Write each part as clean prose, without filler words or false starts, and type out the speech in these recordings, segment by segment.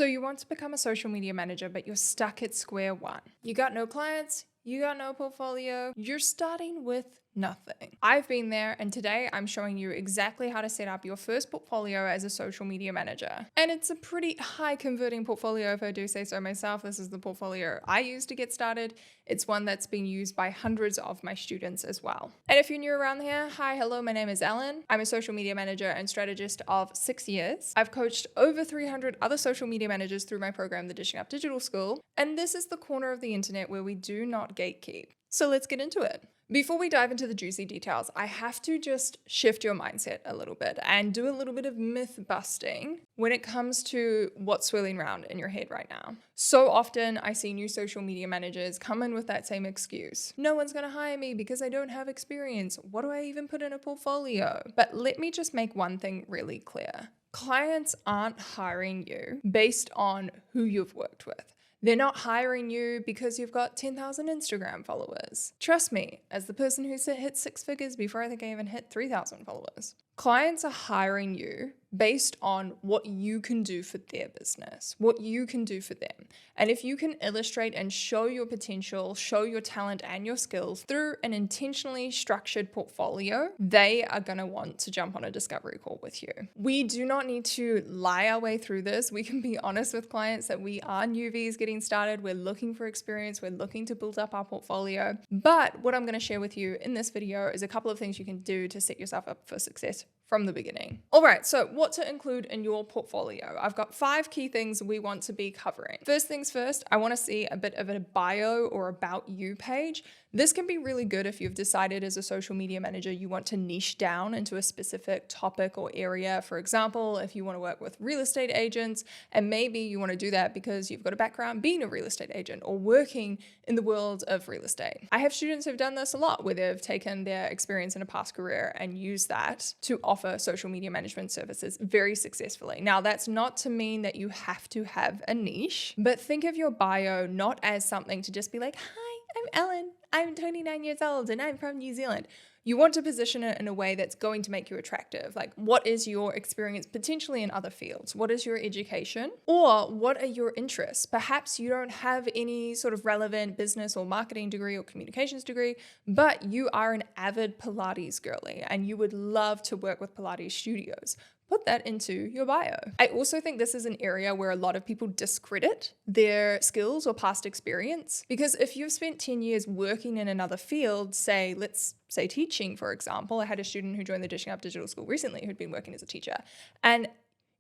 So you want to become a social media manager, but you're stuck at square one. You got no clients, you got no portfolio, you're starting with nothing. I've been there, and today I'm showing you exactly how to set up your first portfolio as a social media manager. And it's a pretty high converting portfolio, if I do say so myself. This is the portfolio I use to get started. It's one that's been used by hundreds of my students as well. And if you're new around here, hi, hello, my name is Ellen. I'm a social media manager and strategist of 6 years. I've coached over 300 other social media managers through my program, the Dishing Up Digital School. And this is the corner of the internet where we do not gatekeep. So let's get into it. Before we dive into the juicy details, I have to just shift your mindset a little bit and do a little bit of myth busting when it comes to what's swirling around in your head right now. So often I see new social media managers come in with that same excuse. No one's going to hire me because I don't have experience. What do I even put in a portfolio? But let me just make one thing really clear. Clients aren't hiring you based on who you've worked with. They're not hiring you because you've got 10,000 Instagram followers. Trust me, as the person who's hit 6 figures before I think I even hit 3,000 followers. Clients are hiring you based on what you can do for their business, what you can do for them. And if you can illustrate and show your potential, show your talent and your skills through an intentionally structured portfolio, they are going to want to jump on a discovery call with you. We do not need to lie our way through this. We can be honest with clients that we are newbies getting started. We're looking for experience. We're looking to build up our portfolio. But what I'm going to share with you in this video is a couple of things you can do to set yourself up for success from the beginning. All right, so what to include in your portfolio? I've got 5 key things we want to be covering. First things first, I want to see a bit of a bio or about you page. This can be really good if you've decided as a social media manager you want to niche down into a specific topic or area. For example, if you want to work with real estate agents, and maybe you want to do that because you've got a background being a real estate agent or working in the world of real estate. I have students who've done this a lot, where they've taken their experience in a past career and used that to offer social media management services very successfully. Now, that's not to mean that you have to have a niche, but think of your bio not as something to just be like, hi, I'm Ellen. I'm 29 years old and I'm from New Zealand. You want to position it in a way that's going to make you attractive. Like, what is your experience potentially in other fields? What is your education? Or what are your interests? Perhaps you don't have any sort of relevant business or marketing degree or communications degree, but you are an avid Pilates girly and you would love to work with Pilates studios. Put that into your bio. I also think this is an area where a lot of people discredit their skills or past experience, because if you've spent 10 years working in another field, say, let's say teaching, for example. I had a student who joined the Dishing Up Digital School recently who'd been working as a teacher. And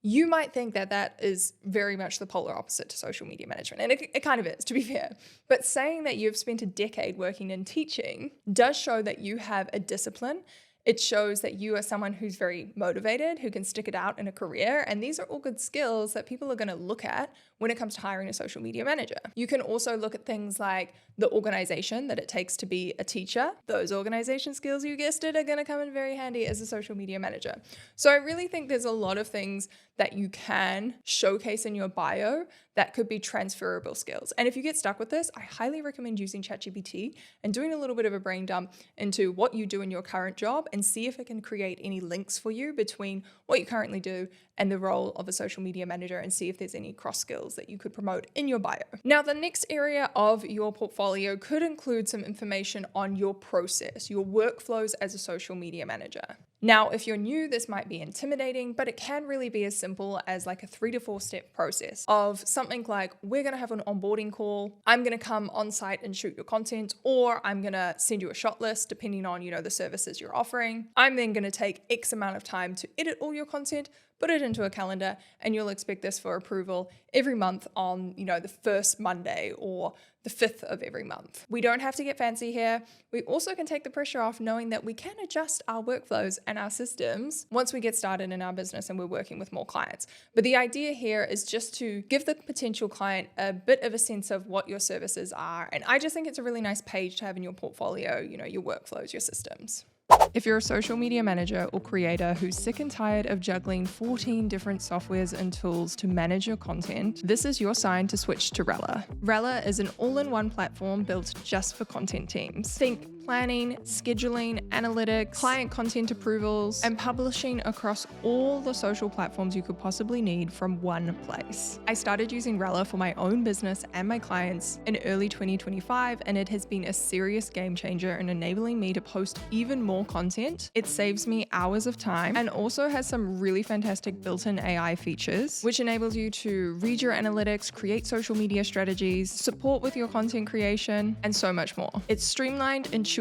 you might think that that is very much the polar opposite to social media management. And it kind of is, to be fair. But saying that you've spent a decade working in teaching does show that you have a discipline. It shows that you are someone who's very motivated, who can stick it out in a career. And these are all good skills that people are going to look at when it comes to hiring a social media manager. You can also look at things like the organization that it takes to be a teacher. Those organization skills, you guessed it, are going to come in very handy as a social media manager. So I really think there's a lot of things that you can showcase in your bio that could be transferable skills. And if you get stuck with this, I highly recommend using ChatGPT and doing a little bit of a brain dump into what you do in your current job and see if it can create any links for you between what you currently do and the role of a social media manager, and see if there's any cross skills that you could promote in your bio. Now, the next area of your portfolio could include some information on your process, your workflows as a social media manager. Now, if you're new, this might be intimidating, but it can really be as simple as like a 3 to 4 step process of something like, we're going to have an onboarding call. I'm going to come on site and shoot your content, or I'm going to send you a shot list depending on, the services you're offering. I'm then going to take X amount of time to edit all your content, put it into a calendar, and you'll expect this for approval every month on, the first Monday or the 5th of every month. We don't have to get fancy here. We also can take the pressure off knowing that we can adjust our workflows and our systems once we get started in our business and we're working with more clients. But the idea here is just to give the potential client a bit of a sense of what your services are. And I just think it's a really nice page to have in your portfolio, your workflows, your systems. If you're a social media manager or creator who's sick and tired of juggling 14 different softwares and tools to manage your content, this is your sign to switch to Rella. Rella is an all-in-one platform built just for content teams. Think planning, scheduling, analytics, client content approvals, and publishing across all the social platforms you could possibly need from one place. I started using Rella for my own business and my clients in early 2025, and it has been a serious game changer in enabling me to post even more content. It saves me hours of time and also has some really fantastic built-in AI features, which enables you to read your analytics, create social media strategies, support with your content creation, and so much more. It's streamlined, intuitive,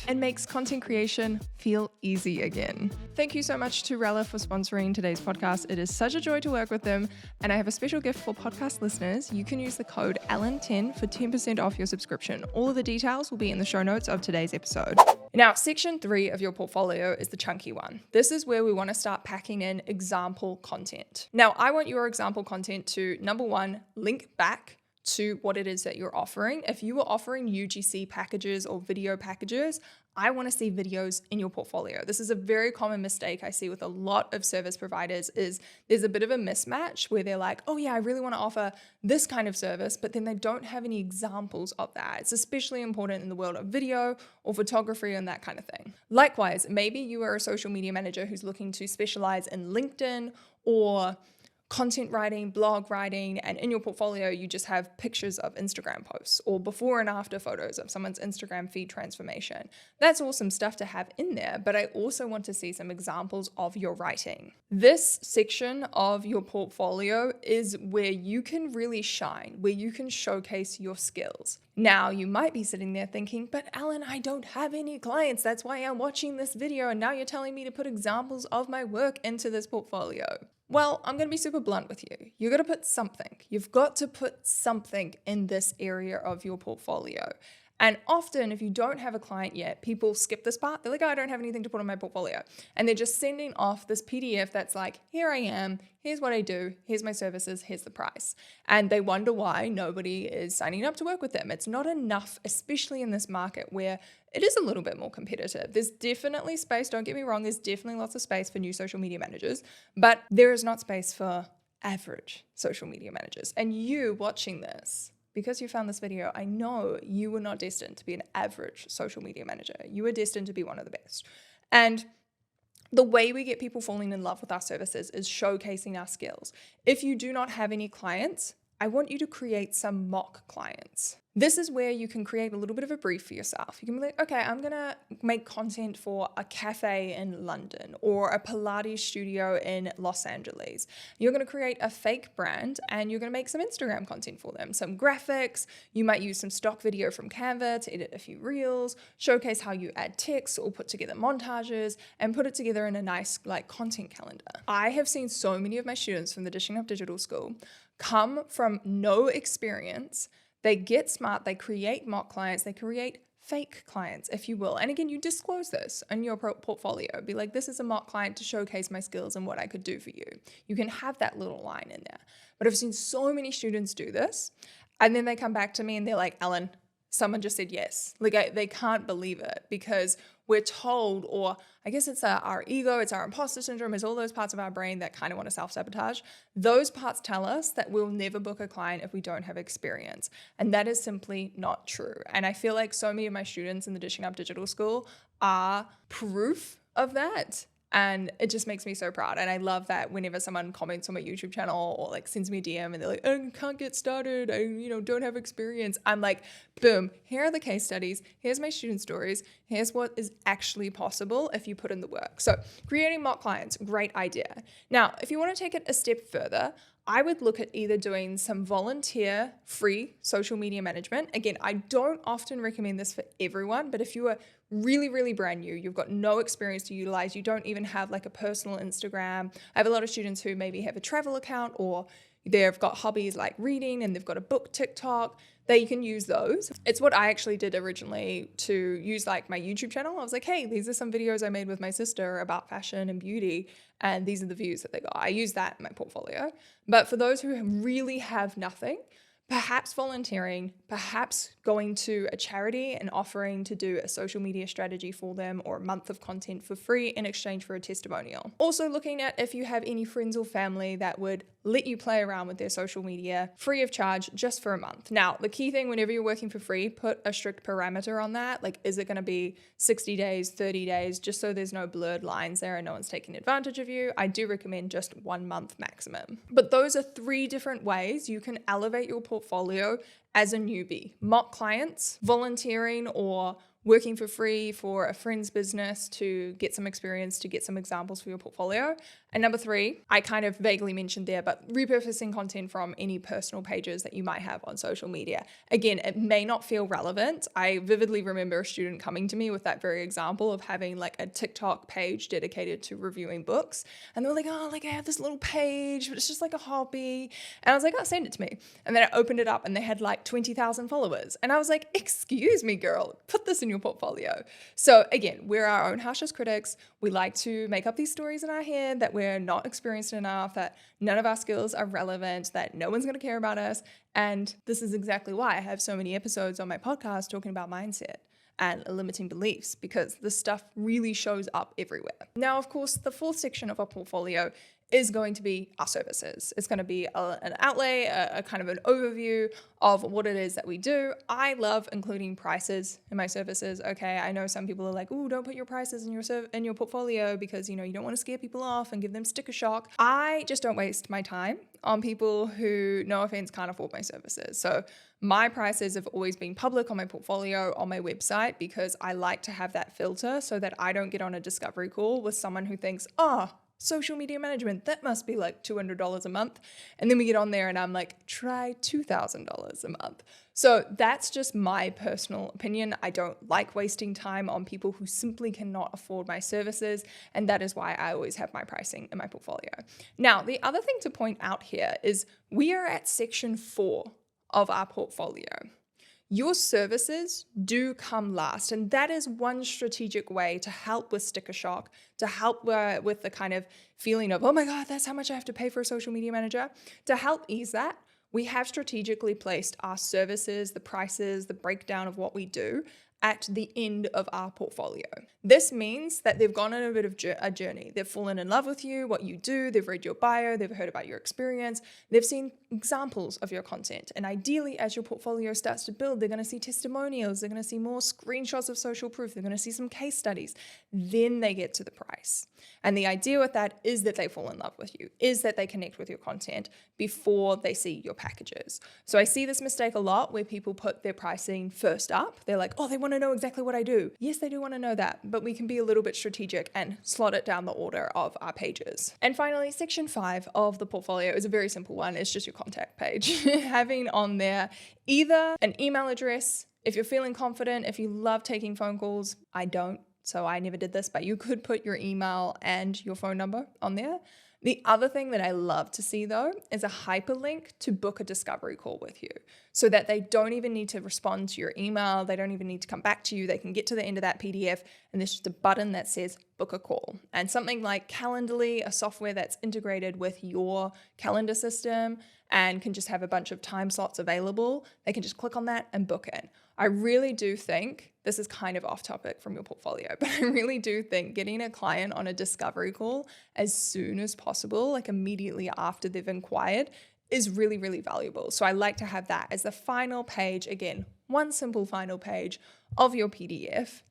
and makes content creation feel easy again. Thank you so much to Rella for sponsoring today's podcast. It is such a joy to work with them, and I have a special gift for podcast listeners. You can use the code Ellen10 for 10% off your subscription. All of the details will be in the show notes of today's episode. Now, section 3 of your portfolio is the chunky one. This is where we want to start packing in example content. Now, I want your example content to, number one, link back to what it is that you're offering. If you are offering UGC packages or video packages, I want to see videos in your portfolio. This is a very common mistake I see with a lot of service providers is there's a bit of a mismatch where they're like, oh yeah, I really want to offer this kind of service, but then they don't have any examples of that. It's especially important in the world of video or photography and that kind of thing. Likewise, maybe you are a social media manager who's looking to specialize in LinkedIn or content writing, blog writing, and in your portfolio, you just have pictures of Instagram posts or before and after photos of someone's Instagram feed transformation. That's awesome stuff to have in there, but I also want to see some examples of your writing. This section of your portfolio is where you can really shine, where you can showcase your skills. Now, you might be sitting there thinking, but Ellen, I don't have any clients. That's why I'm watching this video. And now you're telling me to put examples of my work into this portfolio. Well, I'm going to be super blunt with you. You've got to put something. You've got to put something in this area of your portfolio. And often, if you don't have a client yet, people skip this part. They're like, oh, I don't have anything to put on my portfolio. And they're just sending off this PDF that's like, here I am, here's what I do, here's my services, here's the price. And they wonder why nobody is signing up to work with them. It's not enough, especially in this market where it is a little bit more competitive. There's definitely space, don't get me wrong, there's definitely lots of space for new social media managers, but there is not space for average social media managers. And you watching this, because you found this video, I know you were not destined to be an average social media manager. You were destined to be one of the best. And the way we get people falling in love with our services is showcasing our skills. If you do not have any clients, I want you to create some mock clients. This is where you can create a little bit of a brief for yourself. You can be like, okay, I'm going to make content for a cafe in London or a Pilates studio in Los Angeles. You're going to create a fake brand and you're going to make some Instagram content for them, some graphics. You might use some stock video from Canva to edit a few reels, showcase how you add text or put together montages and put it together in a nice content calendar. I have seen so many of my students from the Dishing Up Digital School come from no experience. They get smart, they create mock clients, they create fake clients, if you will. And again, you disclose this in your portfolio. Be like, this is a mock client to showcase my skills and what I could do for you. You can have that little line in there. But I've seen so many students do this, and then they come back to me and they're like, Ellen, someone just said yes. They can't believe it because we're told, or I guess it's our ego, it's our imposter syndrome, it's all those parts of our brain that kind of want to self-sabotage. Those parts tell us that we'll never book a client if we don't have experience. And that is simply not true. And I feel like so many of my students in the Dishing Up Digital School are proof of that. And it just makes me so proud. And I love that whenever someone comments on my YouTube channel or sends me a DM and they're like, I can't get started, I don't have experience. I'm like, boom, here are the case studies. Here's my student stories. Here's what is actually possible if you put in the work. So creating mock clients, great idea. Now, if you want to take it a step further, I would look at either doing some volunteer free social media management. Again, I don't often recommend this for everyone, but if you are really, really brand new, you've got no experience to utilize, you don't even have a personal Instagram. I have a lot of students who maybe have a travel account or they've got hobbies like reading and they've got a book TikTok. They can use those. It's what I actually did originally to use my YouTube channel. I was like, hey, these are some videos I made with my sister about fashion and beauty, and these are the views that they got. I use that in my portfolio. But for those who really have nothing, perhaps volunteering, perhaps going to a charity and offering to do a social media strategy for them or a month of content for free in exchange for a testimonial. Also looking at if you have any friends or family that would let you play around with their social media free of charge just for a month. Now, the key thing whenever you're working for free, put a strict parameter on that. Like, is it going to be 60 days, 30 days, just so there's no blurred lines there and no one's taking advantage of you? I do recommend just 1 month maximum. But those are 3 different ways you can elevate your portfolio as a newbie. Mock clients, volunteering, or working for free for a friend's business to get some experience, to get some examples for your portfolio. And number 3, I kind of vaguely mentioned there, but repurposing content from any personal pages that you might have on social media. Again, it may not feel relevant. I vividly remember a student coming to me with that very example of having like a TikTok page dedicated to reviewing books. And they were like, oh, like I have this little page, but it's just like a hobby. And I was like, oh, send it to me. And then I opened it up and they had like 20,000 followers. And I was like, excuse me, girl, put this in your portfolio. So again, we're our own harshest critics. We like to make up these stories in our head that we're not experienced enough, that none of our skills are relevant, that no one's going to care about us. And this is exactly why I have so many episodes on my podcast talking about mindset and limiting beliefs, because this stuff really shows up everywhere. Now, of course, the 4th section of our portfolio is going to be our services. It's going to be an outlay, a kind of an overview of what it is that we do. I love including prices in my services. Okay, I know some people are like, "Ooh, don't put your prices in your portfolio because you don't want to scare people off and give them sticker shock." I just don't waste my time on people who, no offense, can't afford my services. So my prices have always been public on my portfolio, on my website, because I like to have that filter so that I don't get on a discovery call with someone who thinks, oh, social media management, that must be like $200 a month. And then we get on there and I'm like, try $2,000 a month. So that's just my personal opinion. I don't like wasting time on people who simply cannot afford my services. And that is why I always have my pricing in my portfolio. Now, the other thing to point out here is we are at section 4 of our portfolio. Your services do come last, and that is one strategic way to help with sticker shock, to help with the kind of feeling of, oh my God, that's how much I have to pay for a social media manager. To help ease that, we have strategically placed our services, the prices, the breakdown of what we do at the end of our portfolio. This means that they've gone on a bit of a journey. They've fallen in love with you, what you do, they've read your bio, they've heard about your experience, they've seen examples of your content. And ideally, as your portfolio starts to build, they're going to see testimonials, they're going to see more screenshots of social proof, they're going to see some case studies. Then they get to the price. And the idea with that is that they fall in love with you, is that they connect with your content before they see your packages. So I see this mistake a lot where people put their pricing first up. They're like, oh, they want to know exactly what I do. Yes, they do want to know that, but we can be a little bit strategic and slot it down the order of our pages. And finally, section 5 of the portfolio is a very simple one. It's just your contact page. Having on there either an email address, if you're feeling confident, if you love taking phone calls. I don't, so I never did this, but you could put your email and your phone number on there. The other thing that I love to see though is a hyperlink to book a discovery call with you, so that they don't even need to respond to your email. They don't even need to come back to you. They can get to the end of that PDF and there's just a button that says book a call. And something like Calendly, a software that's integrated with your calendar system and can just have a bunch of time slots available, they can just click on that and book it. I really do think, this is kind of off topic from your portfolio, but I really do think getting a client on a discovery call as soon as possible, like immediately after they've inquired, is really, really valuable. So I like to have that as the final page. Again, one simple final page of your PDF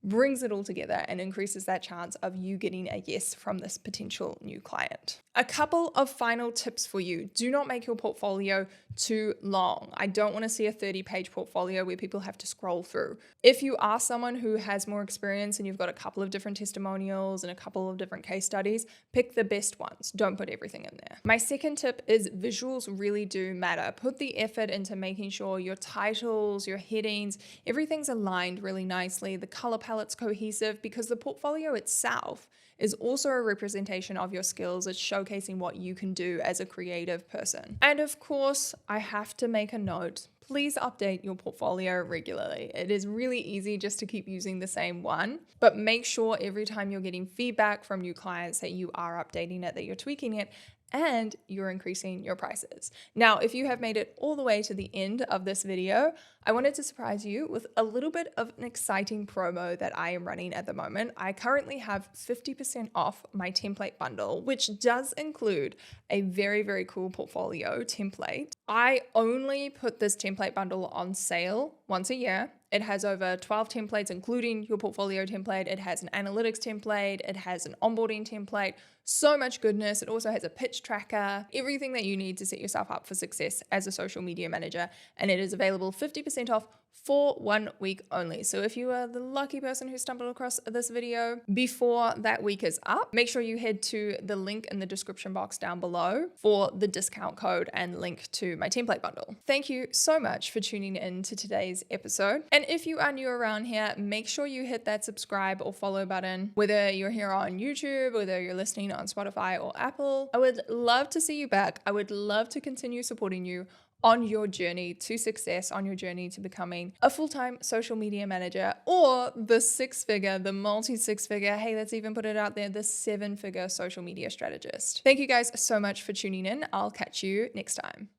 brings it all together and increases that chance of you getting a yes from this potential new client. A couple of final tips for you. Do not make your portfolio too long. I don't want to see a 30-page portfolio where people have to scroll through. If you are someone who has more experience and you've got a couple of different testimonials and a couple of different case studies, pick the best ones. Don't put everything in there. My second tip is visuals really do matter. Put the effort into making sure your titles, your headings, everything's aligned really nicely. The color palette's cohesive, because the portfolio itself is also a representation of your skills. It's showcasing what you can do as a creative person. And of course, I have to make a note. Please update your portfolio regularly. It is really easy just to keep using the same one, but make sure every time you're getting feedback from new clients that you are updating it, that you're tweaking it, and you're increasing your prices. Now, if you have made it all the way to the end of this video, I wanted to surprise you with a little bit of an exciting promo that I am running at the moment. I currently have 50% off my template bundle, which does include a very, very cool portfolio template. I only put this template bundle on sale once a year. It has over 12 templates, including your portfolio template. It has an analytics template. It has an onboarding template. So much goodness. It also has a pitch tracker, everything that you need to set yourself up for success as a social media manager. And it is available 50% off for 1 week only. So if you are the lucky person who stumbled across this video before that week is up, make sure you head to the link in the description box down below for the discount code and link to my template bundle. Thank you so much for tuning in to today's episode. And if you are new around here, make sure you hit that subscribe or follow button, whether you're here on YouTube, whether you're listening on Spotify or Apple. I would love to see you back. I would love to continue supporting you on your journey to success, on your journey to becoming a full-time social media manager, or the six-figure, the multi-six-figure, hey, let's even put it out there, the seven-figure social media strategist. Thank you guys so much for tuning in. I'll catch you next time.